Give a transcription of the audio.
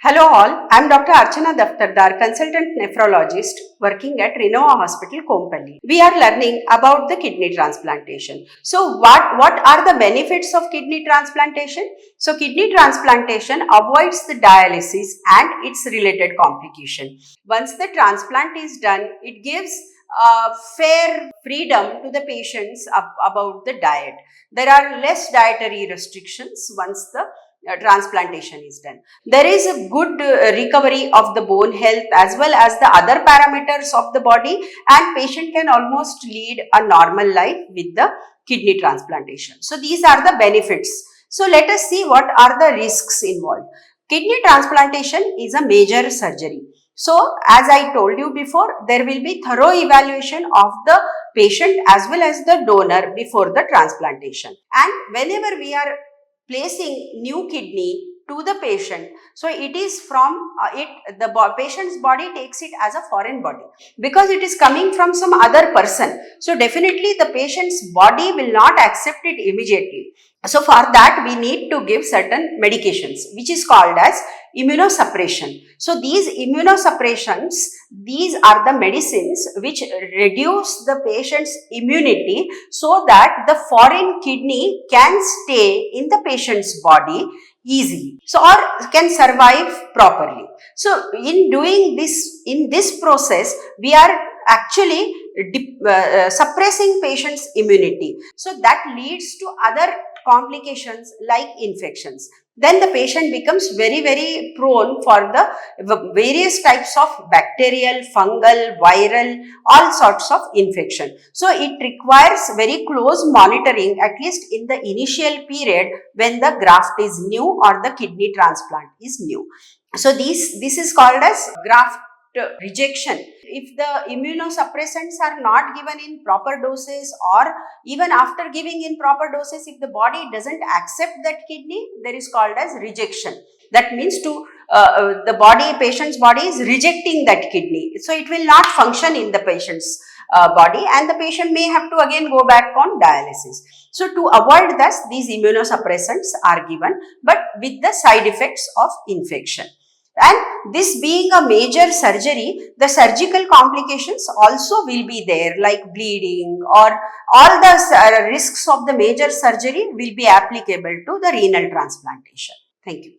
Hello all, I am Dr. Archana Daftardar, consultant nephrologist working at Renova Hospital, Kompally. We are learning about the kidney transplantation. So what are the benefits of kidney transplantation? So kidney transplantation avoids the dialysis and its related complication. Once the transplant is done, it gives fair freedom to the patients about the diet. There are less dietary restrictions once the transplantation is done. There is a good recovery of the bone health as well as the other parameters of the body, and patient can almost lead a normal life with the kidney transplantation. So these are the benefits. So let us see what are the risks involved. Kidney transplantation is a major surgery. So as I told you before, there will be thorough evaluation of the patient as well as the donor before the transplantation. And whenever we are placing new kidney to the patient, so it is from the patient's body takes it as a foreign body because it is coming from some other person. So definitely the patient's body will not accept it immediately. So for that we need to give certain medications which is called as immunosuppression. So these immunosuppressions, these are the medicines which reduce the patient's immunity so that the foreign kidney can stay in the patient's body easily, so or can survive properly. So in doing this, in this process, we are actually suppressing patient's immunity. So that leads to other complications like infections. Then the patient becomes very prone for the various types of bacterial, fungal, viral, all sorts of infection. So it requires very close monitoring, at least in the initial period when the graft is new or the kidney transplant is new. So this is called as graft rejection. If the immunosuppressants are not given in proper doses, or even after giving in proper doses, if the body doesn't accept that kidney, there is called as rejection. That means the patient's body is rejecting that kidney. So it will not function in the patient's body, and the patient may have to again go back on dialysis. So to avoid this, these immunosuppressants are given, but with the side effects of infection. And this being a major surgery, the surgical complications also will be there, like bleeding, or all the risks of the major surgery will be applicable to the renal transplantation. Thank you.